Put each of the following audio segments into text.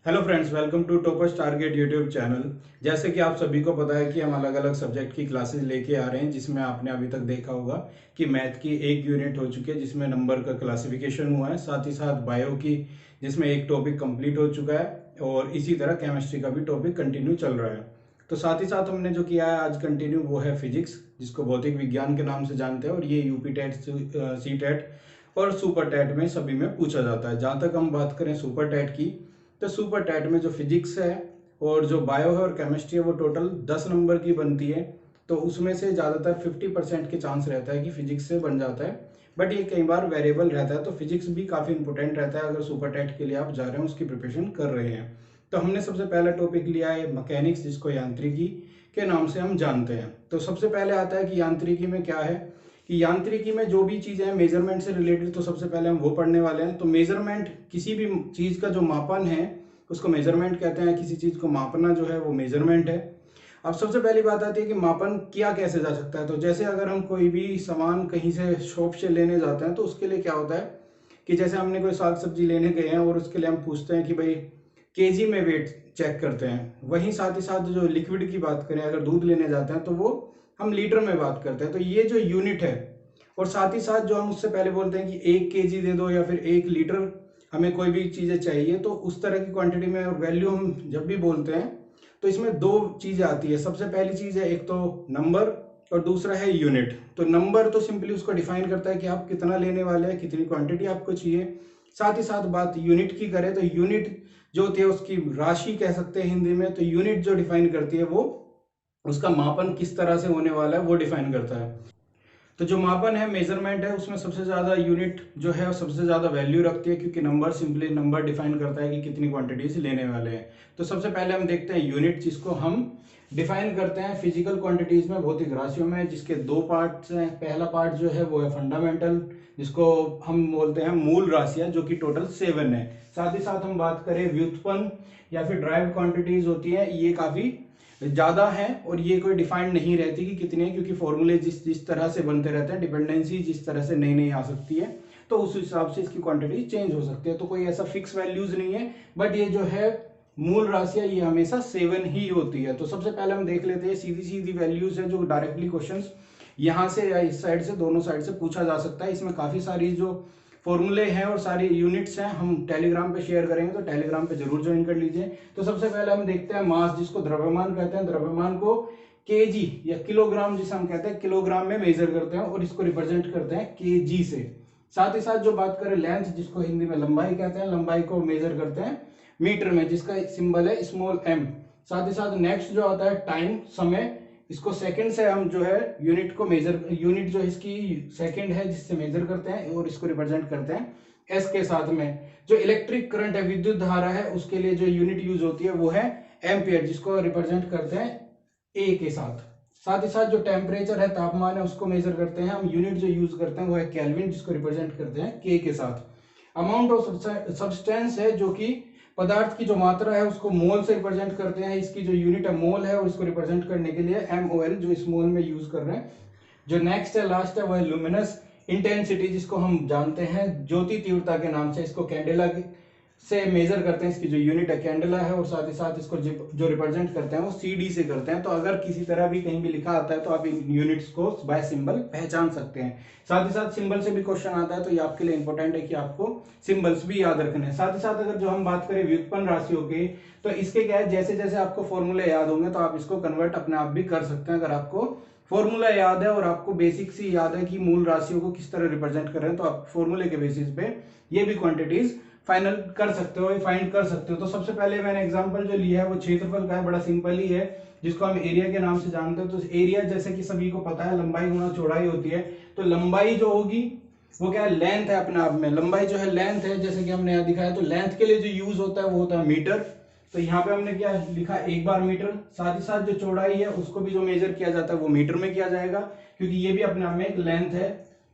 Hello friends, welcome to Toppers Target YouTube channel. जैसे कि आप सभी को पता है कि हम अलग अलग सब्जेक्ट की क्लासेस लेके आ रहे हैं, जिसमें आपने अभी तक देखा होगा कि मैथ की एक यूनिट हो चुकी है जिसमें नंबर का क्लासिफिकेशन हुआ है, साथ ही साथ बायो की जिसमें एक टॉपिक कंप्लीट हो चुका है, और इसी तरह केमिस्ट्री का भी टॉपिक कंटिन्यू चल रहा है। तो साथ ही साथ हमने जो किया है आज कंटिन्यू वो है फिजिक्स, जिसको भौतिक विज्ञान के नाम से जानते हैं, और ये यूपी टेट, सी टेट और सुपर टेट में सभी में पूछा जाता है। जहाँ तक हम बात करें सुपर टेट की, तो सुपर टेट में जो फिजिक्स है और जो बायो है और केमिस्ट्री है वो टोटल 10 नंबर की बनती है। तो उसमें से ज़्यादातर 50% के चांस रहता है कि फिजिक्स से बन जाता है, बट ये कई बार वेरिएबल रहता है। तो फिजिक्स भी काफ़ी इंपॉर्टेंट रहता है अगर सुपर टेट के लिए आप जा रहे हैं, उसकी प्रिपरेशन कर रहे हैं। तो हमने सबसे पहला टॉपिक लिया है मैकेनिक्स, जिसको यांत्रिकी के नाम से हम जानते हैं। तो सबसे पहले आता है कि यांत्रिकी में क्या है, कि यांत्रिकी में जो भी चीज़ें हैं मेजरमेंट से रिलेटेड, तो सबसे पहले हम वो पढ़ने वाले हैं। तो मेजरमेंट किसी भी चीज़ का जो मापन है उसको मेजरमेंट कहते हैं। किसी चीज़ को मापना जो है वो मेजरमेंट है। अब सबसे पहली बात आती है कि मापन किया कैसे जा सकता है। तो जैसे अगर हम कोई भी सामान कहीं से शॉप से लेने जाते हैं, तो उसके लिए क्या होता है कि जैसे हमने कोई साग सब्जी लेने गए हैं और उसके लिए हम पूछते हैं कि भाई केजी में वेट चेक करते हैं। वहीं साथ ही साथ जो लिक्विड की बात करें, अगर दूध लेने जाते हैं तो वो हम लीटर में बात करते हैं। तो ये जो यूनिट है, और साथ ही साथ जो हम उससे पहले बोलते हैं कि 1 केजी दे दो या फिर 1 लीटर, हमें कोई भी चीज़ें चाहिए, तो उस तरह की क्वांटिटी में वैल्यू हम जब भी बोलते हैं तो इसमें दो चीज़ें आती है। सबसे पहली चीज़ है एक तो नंबर, और दूसरा है यूनिट। तो नंबर तो सिंपली उसको डिफाइन करता है कि आप कितना लेने वाले हैं, कितनी क्वांटिटी आपको चाहिए। साथ ही साथ बात यूनिट की करें तो यूनिट जो होती है उसकी राशि कह सकते हैं हिंदी में। तो यूनिट जो डिफाइन करती है वो उसका मापन किस तरह से होने वाला है वो डिफाइन करता है। तो जो मापन है, मेजरमेंट है, उसमें सबसे ज्यादा यूनिट जो है वो सबसे ज्यादा वैल्यू रखती है, क्योंकि नंबर सिंपली नंबर डिफाइन करता है कि कितनी क्वांटिटीज लेने वाले हैं। तो सबसे पहले हम देखते हैं यूनिट, जिसको हम डिफाइन करते हैं फिजिकल क्वांटिटीज में, भौतिक राशियों में, जिसके दो पार्ट्स हैं। पहला पार्ट जो है वो है फंडामेंटल, जिसको हम बोलते हैं मूल राशियां, जो कि टोटल 7 है। साथ ही साथ हम बात करें व्युत्पन्न या फिर ड्राइव क्वांटिटीज होती है, ये काफी ज्यादा है और ये कोई डिफाइंड नहीं रहती कि कितनी है, क्योंकि फॉर्मूले जिस जिस तरह से बनते रहते हैं, डिपेंडेंसी जिस तरह से नई नई आ सकती है, तो उस हिसाब से इसकी क्वांटिटी चेंज हो सकती है। तो कोई ऐसा फिक्स वैल्यूज नहीं है, बट ये जो है मूल राशियां ये हमेशा 7 ही होती है। तो सबसे पहले हम देख लेते हैं सीधी सीधी वैल्यूज है जो डायरेक्टली क्वेश्चंस यहाँ से या इस साइड से, दोनों साइड से पूछा जा सकता है। इसमें काफी सारी जो फॉर्मूले हैं और सारी यूनिट्स हैं हम टेलीग्राम पे शेयर करेंगे, तो टेलीग्राम पे जरूर ज्वाइन कर लीजिए। तो सबसे पहले हम देखते हैं मास, जिसको द्रव्यमान कहते हैं। द्रव्यमान को केजी या किलोग्राम जिसे हम कहते हैं, किलोग्राम में मेजर करते हैं और इसको रिप्रेजेंट करते हैं केजी से। साथ ही साथ जो बात करें लेंथ, जिसको हिंदी में लंबाई कहते हैं, लंबाई को मेजर करते हैं मीटर में, जिसका सिंबल है स्मॉल एम। साथ ही साथ नेक्स्ट जो आता है टाइम, समय, इसको सेकंड से हम जो है यूनिट को मेजर, यूनिट जो इसकी सेकंड है जिससे मेजर करते हैं, और इसको रिप्रेजेंट करते हैं एस के साथ में। जो इलेक्ट्रिक करंट है, विद्युत धारा है, उसके लिए जो यूनिट यूज होती है वो है एम्पियर, जिसको रिप्रेजेंट करते हैं ए के साथ। साथ ही साथ जो टेम्परेचर है, तापमान है, उसको मेजर करते हैं हम, यूनिट जो यूज करते हैं वो है केल्विन, जिसको रिप्रेजेंट करते हैं के साथ। अमाउंट ऑफ सब्सटेंस है, जो कि पदार्थ की जो मात्रा है उसको मोल से रिप्रेजेंट करते हैं, इसकी जो यूनिट है मोल है, और इसको रिप्रेजेंट करने के लिए MOL जो इस मोल में यूज कर रहे हैं। जो नेक्स्ट है, लास्ट है, वो है लुमिनस इंटेंसिटी, जिसको हम जानते हैं ज्योति तीव्रता के नाम से। इसको कैंडेला से मेजर करते हैं, इसकी जो यूनिट है कैंडेला है, और साथ ही साथ इसको जो रिप्रेजेंट करते हैं वो CD से करते हैं। तो अगर किसी तरह भी कहीं भी लिखा आता है तो आप इन यूनिट्स को बाय सिंबल पहचान सकते हैं। साथ ही साथ सिंबल से भी क्वेश्चन आता है, तो ये आपके लिए इंपॉर्टेंट है कि आपको सिंबल्स भी याद रखने हैं। साथ ही साथ अगर जो हम बात करें व्युत्पन्न राशियों की, तो इसके क्या है, जैसे जैसे आपको फॉर्मूले याद होंगे तो आप इसको कन्वर्ट अपने आप भी कर सकते हैं। अगर आपको फॉर्मूला याद है और आपको बेसिक सी याद है कि मूल राशियों को किस तरह रिप्रेजेंट कर रहे हैं, तो आप फॉर्मूले के बेसिस पे ये भी क्वांटिटीज फाइनल कर सकते हो, फाइंड कर सकते हो। तो सबसे पहले मैंने एग्जांपल जो लिया है वो क्षेत्रफल का है, बड़ा सिंपल ही है, जिसको हम एरिया के नाम से जानते हैं। तो एरिया जैसे कि सभी को पता है लंबाई गुना चौड़ाई होती है। तो लंबाई जो होगी वो क्या है, लेंथ है अपने आप में। लंबाई जो है लेंथ है, जैसे कि हमने यहाँ दिखाया। तो लेंथ के लिए जो यूज होता है वो होता है मीटर। तो यहाँ पे हमने क्या लिखा, 1 बार मीटर। साथ ही साथ जो चौड़ाई है उसको भी जो मेजर किया जाता है वो मीटर में किया जाएगा, क्योंकि ये भी अपने आप में एक लेंथ है,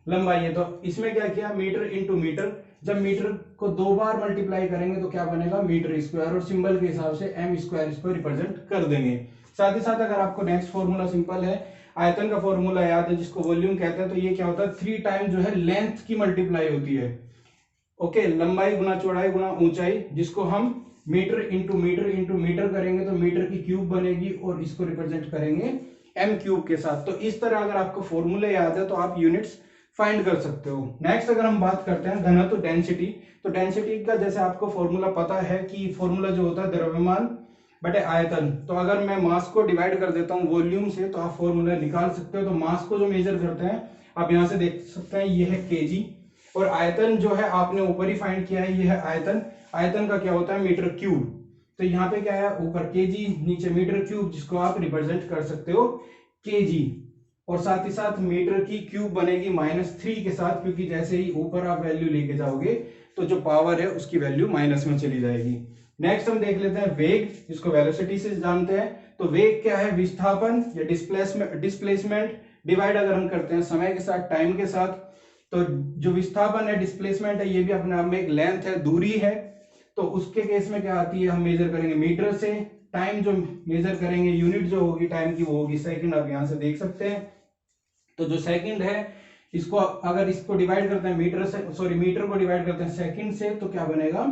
लंबाई है। तो इसमें क्या किया, मीटर इंटू मीटर। जब मीटर को 2 बार मल्टीप्लाई करेंगे तो क्या बनेगा, मीटर स्क्वायर, और सिंबल के हिसाब से M स्क्वायर इसको रिप्रेजेंट कर देंगे। साथ ही साथ अगर आपको नेक्स्ट फॉर्मूला सिंपल है, आयतन का फॉर्मूला याद है, जिसको वॉल्यूम कहते हैं। तो ये क्या होता है, 3 टाइम जो है लेंथ की मल्टीप्लाई होती है। ओके, लंबाई गुना चौड़ाई गुना ऊंचाई, जिसको हम मीटर इंटू मीटर करेंगे तो मीटर की क्यूब बनेगी और इसको रिप्रेजेंट करेंगे एम क्यूब के साथ। तो इस तरह अगर आपको फॉर्मूले याद है तो आप यूनिट्स फाइंड कर सकते हो। नेक्स्ट अगर हम बात करते हैं घनत्व डेंसिटी, तो डेंसिटी का जैसे आपको फॉर्मूला पता है कि फॉर्मूला जो होता है द्रव्यमान बटे आयतन, तो अगर मैं मास को डिवाइड कर देता हूँ वॉल्यूम से तो आप फॉर्मूला निकाल सकते हो। तो मास को जो मेजर करते हैं आप यहाँ से देख सकते हैं ये है केजी, और आयतन जो है आपने ऊपर ही फाइंड किया है ये है आयतन। आयतन का क्या होता है मीटर क्यूब, तो यहाँ पे क्या है ऊपर केजी नीचे मीटर क्यूब, जिसको आप रिप्रेजेंट कर सकते हो केजी। और साथ ही साथ मीटर की क्यूब बनेगी -3 के साथ, क्योंकि जैसे ही ऊपर आप वैल्यू लेके जाओगे तो जो पावर है उसकी वैल्यू माइनस में चली जाएगी। नेक्स्ट हम देख लेते हैं वेग, जिसको वेलोसिटी से जानते हैं। तो वेग क्या है, विस्थापन या डिस्प्लेसमेंट डिवाइड अगर हम करते हैं समय के साथ टाइम के साथ, तो जो विस्थापन है डिस्प्लेसमेंट है ये भी अपने आप में एक लेंथ है, दूरी है। तो उसके केस में क्या आती है, हम मेजर करेंगे मीटर से। टाइम जो मेजर करेंगे यूनिट जो होगी टाइम की वो होगी सेकंड, आप यहां से देख सकते हैं। तो जो सेकंड है इसको अगर इसको डिवाइड करते हैं मीटर से, सॉरी मीटर को डिवाइड करते हैं सेकंड से, तो क्या बनेगा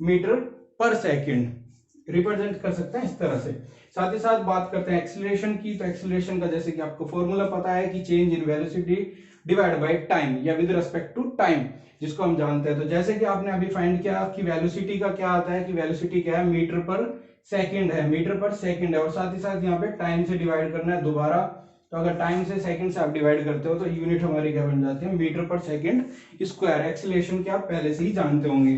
मीटर पर सेकंड रिप्रेजेंट कर सकते हैं इस तरह से। साथ ही साथ बात करते हैं एक्सीलरेशन की, तो एक्सीलरेशन का जैसे कि आपको फॉर्मूला पता है कि change in velocity divide by time या विद रिस्पेक्ट टू टाइम, जिसको हम जानते हैं। तो जैसे कि आपने अभी फाइंड किया कि वेलोसिटी का क्या आता है कि वेलोसिटी क्या है मीटर पर सेकंड है, मीटर पर सेकंड है। और साथ ही साथ यहाँ पे टाइम से डिवाइड करना है दोबारा, तो अगर टाइम से सेकंड से आप डिवाइड करते हो तो यूनिट हमारी क्या बन जाती है मीटर पर सेकंड स्क्वायर। एक्सीलरेशन के आप पहले से ही जानते होंगे।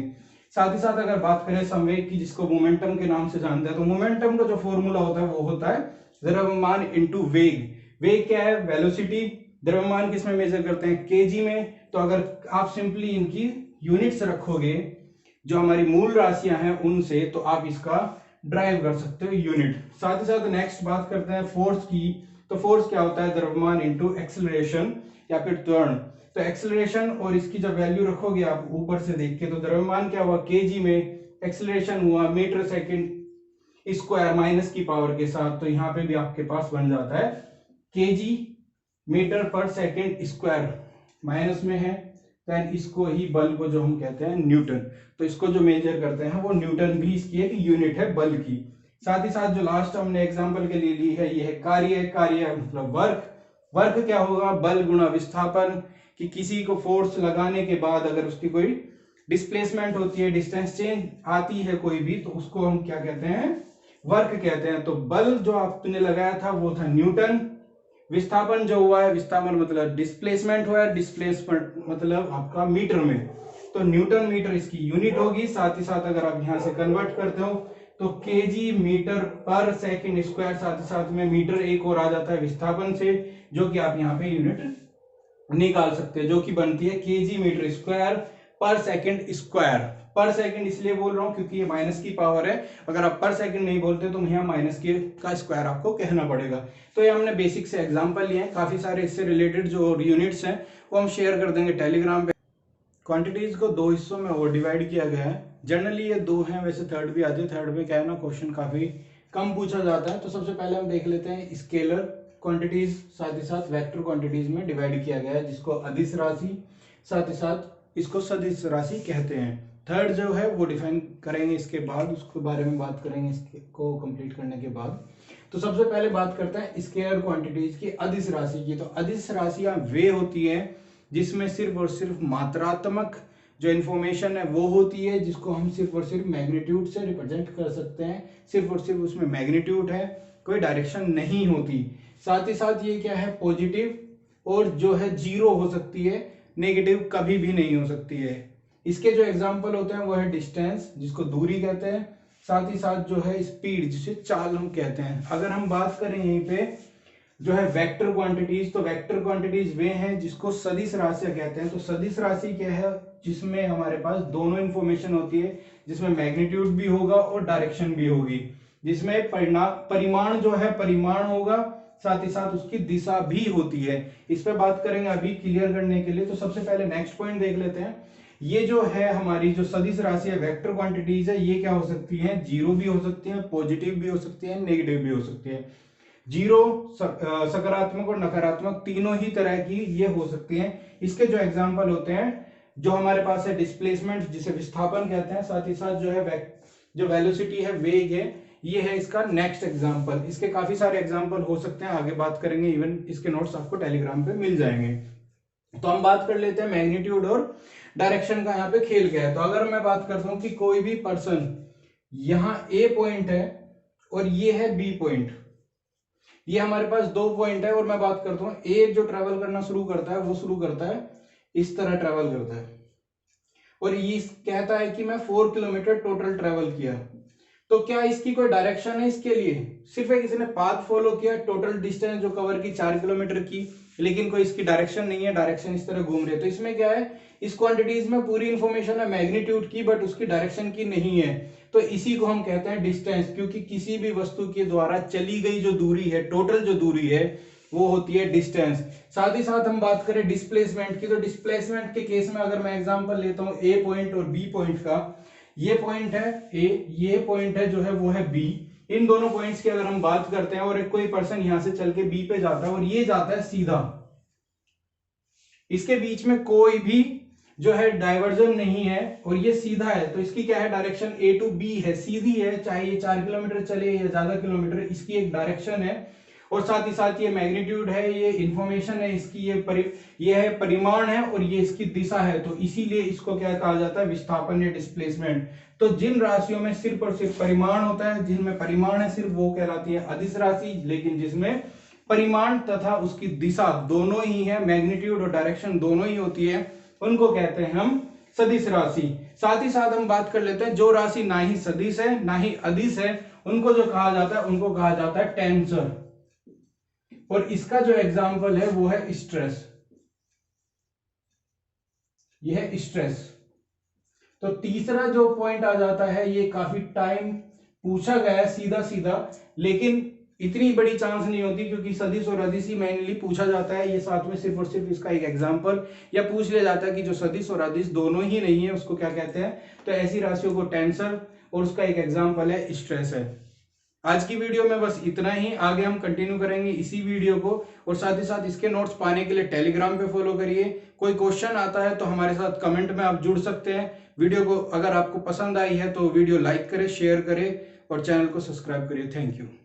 साथ ही साथ अगर बात करें संवेग की, जिसको मोमेंटम के नाम से जानते हैं, तो मोमेंटम का जो फॉर्मूला होता है वो होता है द्रव्यमान इंटू वेग। वेग क्या है, वेलोसिटी। द्रव्यमान किसमें मेजर करते हैं, केजी में। तो अगर आप सिंपली इनकी यूनिट्स रखोगे जो हमारी मूल राशियां हैं उनसे, तो आप इसका ड्राइव कर सकते हो यूनिट। साथ ही साथ नेक्स्ट बात करते हैं फोर्स की, तो फोर्स क्या होता है, द्रव्यमान इंटू एक्सेलरेशन या फिर त्वरण। तो एक्सेलरेशन और इसकी जब वैल्यू रखोगे आप ऊपर से देख के, तो द्रव्यमान क्या हुआ केजी में, एक्सेलरेशन हुआ मीटर सेकंड स्क्वायर माइनस की पावर के साथ। तो यहाँ पे भी आपके पास बन जाता है केजी मीटर पर सेकंड स्क्वायर, माइनस में है। देन इसको ही बल को जो हम कहते हैं न्यूटन, तो इसको जो मेजर करते हैं वो न्यूटन भी इसकी एक यूनिट है बल की। साथ ही साथ जो लास्ट हमने एग्जांपल के लिए ली है ये है कार्य। कार्य मतलब वर्क। वर्क क्या होगा, बल गुणा विस्थापन। कि किसी को फोर्स लगाने के बाद अगर उसकी कोई डिस्प्लेसमेंट होती है, डिस्टेंस चेंज आती है कोई भी, तो उसको हम क्या कहते हैं, वर्क कहते हैं। तो बल जो आपने लगाया था वो था न्यूटन। विस्थापन जो हुआ है, विस्थापन मतलब डिस्प्लेसमेंट हुआ है, डिस्प्लेसमेंट मतलब आपका मीटर में, तो न्यूटन मीटर इसकी यूनिट होगी। साथ ही साथ अगर आप यहां से कन्वर्ट करते हो तो केजी मीटर पर सेकंड स्क्वायर, साथ ही साथ में मीटर एक और आ जाता है विस्थापन से, जो कि आप यहाँ पे यूनिट निकाल सकते हैं, जो कि बनती है केजी मीटर स्क्वायर पर सेकंड स्क्वायर। पर सेकंड इसलिए बोल रहा हूं क्योंकि ये माइनस की पावर है, अगर आप पर सेकंड नहीं बोलते तो यहाँ माइनस के का स्क्वायर आपको कहना पड़ेगा। तो ये हमने बेसिक से एग्जांपल लिए हैं, काफी सारे इससे रिलेटेड जो यूनिट्स हैं वो हम शेयर कर देंगे टेलीग्राम पे। क्वांटिटीज को दो हिस्सों में और डिवाइड किया गया है। जनरली ये दो हैं, वैसे थर्ड भी आती है। थर्ड में क्या है ना, क्वेश्चन काफी कम पूछा जाता है। तो सबसे पहले हम देख लेते हैं स्केलर क्वांटिटीज, साथ ही साथ वेक्टर क्वांटिटीज में डिवाइड किया गया है, जिसको अदिश राशि, साथ ही साथ इसको सदिश राशि कहते हैं। थर्ड जो है वो डिफाइन करेंगे इसके बाद, उसके बारे में बात करेंगे इसको कंप्लीट करने के बाद। तो सबसे पहले बात करते हैं स्केलर क्वांटिटीज की, अदिश राशि की। तो अदिश राशियां वे होती है जिसमें सिर्फ और सिर्फ मात्रात्मक जो इन्फॉर्मेशन है वो होती है, जिसको हम सिर्फ और सिर्फ मैग्नीट्यूड से रिप्रेजेंट कर सकते हैं। सिर्फ और सिर्फ उसमें मैग्नीट्यूड है, कोई डायरेक्शन नहीं होती। साथ ही साथ ये क्या है, पॉजिटिव और जो है जीरो हो सकती है, नेगेटिव कभी भी नहीं हो सकती है। इसके जो एग्जाम्पल होते हैं वो है डिस्टेंस, जिसको दूरी कहते हैं। साथ ही साथ जो है स्पीड, जिसे चाल हम कहते हैं। अगर हम बात करें यहीं पे जो है वेक्टर क्वांटिटीज, तो वेक्टर क्वांटिटीज वे हैं जिसको सदिश राशियां कहते हैं। तो सदिश राशि क्या है, जिसमें हमारे पास दोनों इंफॉर्मेशन होती है, जिसमें मैग्नीट्यूड भी होगा और डायरेक्शन भी होगी, जिसमें परिमाण जो है परिमाण होगा, साथ ही साथ उसकी दिशा भी होती है। इस पे बात करेंगे अभी क्लियर करने के लिए। तो सबसे पहले नेक्स्ट पॉइंट देख लेते हैं। ये जो है हमारी जो सदिश राशि है, वेक्टर क्वांटिटीज है, ये क्या हो सकती है, जीरो भी हो सकती है, पॉजिटिव भी हो सकती है, नेगेटिव भी हो सकती है। जीरो सकारात्मक और नकारात्मक तीनों ही तरह की ये हो सकती हैं। इसके जो एग्जांपल होते हैं, जो हमारे पास है डिस्प्लेसमेंट, जिसे विस्थापन कहते हैं, साथ ही साथ जो है जो वेलोसिटी है, वेग है, ये है इसका नेक्स्ट एग्जांपल। इसके काफी सारे एग्जांपल हो सकते हैं, आगे बात करेंगे, इवन इसके नोट्स आपको टेलीग्राम पे मिल जाएंगे। तो हम बात कर लेते हैं मैग्नीट्यूड और डायरेक्शन का यहाँ पे खेल क्या है। तो अगर मैं बात करता हूं कि कोई भी पर्सन, यहाँ ए पॉइंट है और ये है बी पॉइंट, ये हमारे पास 2 पॉइंट है, और मैं बात करता हूं ए जो ट्रेवल करना शुरू करता है वो शुरू करता है इस तरह ट्रेवल करता है, और ये कहता है कि मैं 4 किलोमीटर टोटल ट्रेवल किया। तो क्या इसकी कोई डायरेक्शन है इसके लिए? सिर्फ एक इसने पाथ फॉलो किया, टोटल डिस्टेंस जो कवर की 4 किलोमीटर की, लेकिन कोई इसकी डायरेक्शन नहीं है, डायरेक्शन इस तरह घूम रही है। तो इसमें क्या है, इस क्वांटिटीज में पूरी इंफॉर्मेशन है मैग्नीट्यूड की, बट उसकी डायरेक्शन की नहीं है। तो इसी को हम कहते हैं डिस्टेंस, क्योंकि किसी भी वस्तु के द्वारा चली गई जो दूरी है, टोटल जो दूरी है, वो होती है डिस्टेंस। साथ ही साथ हम बात करें डिस्प्लेसमेंट की, तो डिस्प्लेसमेंट के केस में अगर मैं एग्जांपल लेता हूं ए पॉइंट और बी पॉइंट का, ये पॉइंट है ए, ये पॉइंट है जो है वो है बी। इन दोनों पॉइंट्स की अगर हम बात करते हैं, और एक कोई पर्सन यहां से चल के बी पे जाता है और ये जाता है सीधा, इसके बीच में कोई भी जो है डाइवर्जन नहीं है और ये सीधा है, तो इसकी क्या है डायरेक्शन, ए टू बी है, सीधी है, चाहे ये 4 किलोमीटर चले या ज्यादा किलोमीटर, इसकी एक डायरेक्शन है। और साथ ही साथ ये मैग्नीट्यूड है, ये इंफॉर्मेशन है इसकी, ये है परिमाण है, और ये इसकी दिशा है। तो इसीलिए इसको क्या कहा जाता है, विस्थापन या डिस्प्लेसमेंट। तो जिन राशियों में सिर्फ और सिर्फ परिमाण होता है, जिनमें परिमाण है सिर्फ, वो कहलाती है अदिश राशि, लेकिन जिसमें परिमाण तथा उसकी दिशा दोनों ही है, मैग्नीट्यूड और डायरेक्शन दोनों ही होती है, उनको कहते हैं हम सदिश राशि। साथ ही साथ हम बात कर लेते हैं जो राशि ना ही सदिश है ना ही अदिश है, उनको जो कहा जाता है, उनको कहा जाता है टेंसर। और इसका जो एग्जाम्पल है वो है स्ट्रेस, यह है स्ट्रेस। तो तीसरा जो पॉइंट आ जाता है, ये काफी टाइम पूछा गया है सीधा सीधा, लेकिन इतनी बड़ी चांस नहीं होती, क्योंकि सदिश और अदिश ही मेनली पूछा जाता है। ये साथ में सिर्फ और सिर्फ इसका एक एग्जांपल या पूछ लिया जाता है कि जो सदिश और अदिश दोनों ही नहीं है, उसको क्या कहते हैं। तो ऐसी राशियों को टेंसर, और उसका एक एग्जांपल है स्ट्रेस है। आज की वीडियो में बस इतना ही, आगे हम कंटिन्यू करेंगे इसी वीडियो को, और साथ ही साथ इसके नोट्स पाने के लिए टेलीग्राम पे फॉलो करिए। कोई क्वेश्चन आता है तो हमारे साथ कमेंट में आप जुड़ सकते हैं। वीडियो को अगर आपको पसंद आई है तो वीडियो लाइक करें, शेयर करें और चैनल को सब्सक्राइब करिए। Thank you.